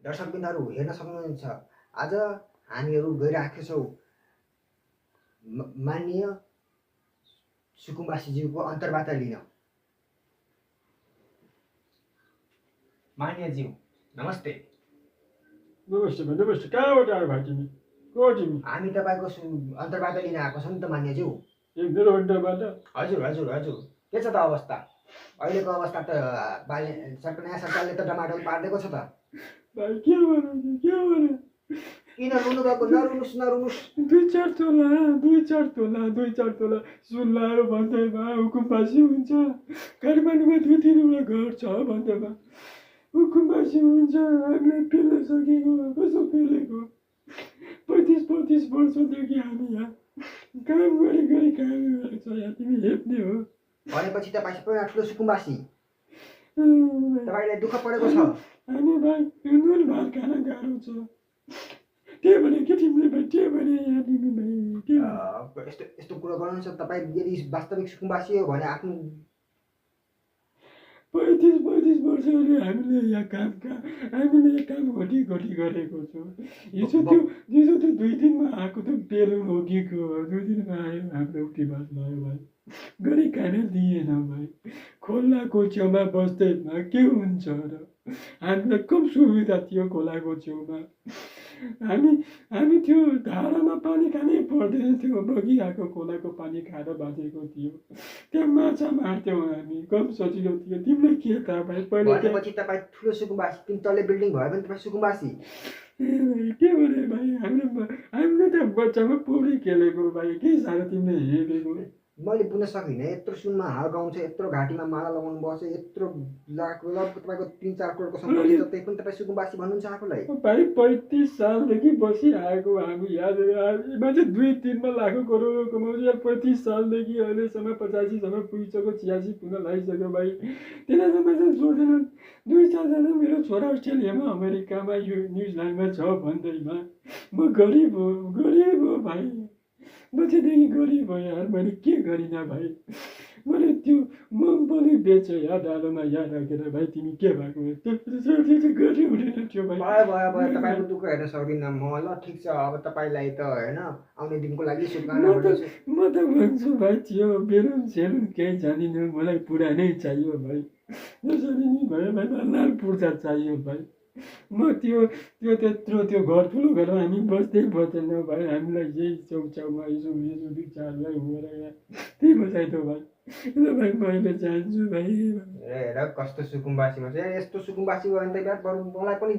दर्शकबिन्दहरू हेर्न सक्नुहुन्छ। आज हामीहरू गइरहेका छौँ माननीय सुकुम्बासीज्यूको अन्तर्वार्ता लिन। माननीयज्यू नमस्ते। नमस्ते भाइ, नमस्ते। कहाँबाट आयो भाइ तिमी? को तिमी? हामी तपाईँको अन्तर्वार्ता लिन आएको छौँ नि त मान्यज्यू। ए मेरो अड्डाबाट? हजुर हजुर हजुर। के छ त अवस्था? अहिलेको अवस्था त नयाँ सरकारले त टमाटर पारिदिएको छ त। भाइ के भन्नु? किन रुनु भएको? नरुनुस्। 2-4 तोला सुन लायो भन्दैमा हुकुमबासी हुन्छ। काठमाडौँमा 2-3 वटा घर छ भन्दैमा हुकुमबासी हुन्छ। हामीले पेल्न सकेको कसो पेलेको? 35 वर्षदेखि हामी यहाँ काम गरी काम गरेको छ। यहाँ तिमी हेप्ने हो भनेपछि तपाईँ सबैजना ठुलो सुकुम्बासी। तपाईँलाई दुःख परेको छ। हामी भाइ नुन भात खान गाह्रो छ। त्यही भने के तिमीले भाइ? त्यही भने यहाँ तिमी भाइ यस्तो कुरो गर्नुहुन्छ। तपाईँ यदि वास्तविक सुकुम्बासी हो भने आफ्नो 35 वर्षले हामीले यहाँ काम घटी गरेको छौँ। हिजो त्यो 2 दिनमा आएको त बेलुन हो कि 2 दिनमा आयो हाम्रो उठी भात भयो भाइ। गरी खान दिएन भाइ। खोलाको छेउमा बस्दैमा के हुन्छ र? हामीलाई कम सुविधा थियो खोलाको छेउमा। हामी त्यो धारामा पानी खानै पर्दैन थियो। बगिआएको खोलाको पानी खाएर बाँचेको थियो। त्यहाँ माछा मार्थ्यौँ हामी। कम सजिलो थियो। तिमीले के थाहा भाइ? भनेपछि तपाईँ ठुलो सुकुम्बासी। तिन तल्ले बिल्डिङ भयो भने तपाईँ सुकुम्बासी। के भने भाइ? हामीले त बच्चामा पौडी खेलेको भाइ। के साह्रो तिमीले हेरेको? मैले बुझ्न सकिनँ। यत्रो सुनमा हाल गाउँछ, यत्रो घाँटीमा माला लगाउनु पर्छ, यत्रो तपाईँको 3-4 करोडको सम्पत्ति छ, त्यही पनि तपाईँ सुकुम्बासी भन्नुहुन्छ आफूलाई? भाइ 35 सालदेखि बसिआएको हामी याद मान्छे 2-3 लाख करोड कमाउँछ। 35 सालदेखि अहिलेसम्म 85सम्म पुगिसक्यो, 86 पुग्न लागिसक्यो भाइ। त्यसलाई मान्छे जोड्दैन। 2-4 जना मेरो छोरा अस्ट्रेलियामा, अमेरिकामा, न्युजिल्यान्डमा छ भन्दैमा म गरिब हो भाइ। बच्चादेखि गरिब हो यार। मैले के गरिनँ भाइ? मैले त्यो मुम्बली बेच्यो यहाँ डालोमा यहाँ राखेर भाइ। तिमी के भएको? त्यो गर्नु हुँदैन थियो भाइ। भयो तपाईँको दुःख हेर्न सक्दिनँ म। ल ठिक छ। अब तपाईँलाई त होइन आउने दिनको लागि शुभकामना गर्दछु। म त भन्छु भाइ त्यो बेलुन सेलुन केही जानिनँ। मलाई पुरानै चाहियो भाइ। जसरी नि भयो भाइ। लाल पूर्जा चाहियो भाइ। म त्यत्रो त्यो घर ठुलो घरमा हामी बस्दैनौँ भाइ। हामीलाई यही चौकमा यसो विचारलाई हुएर यहाँ त्यही बसाइदियो भाइ। ल भाइ मैले जान्छु भाइ। हेर कस्तो सुकुम्बासी भन्छ। यस्तो सुकुम्बासी भयो भने त बरु मलाई पनि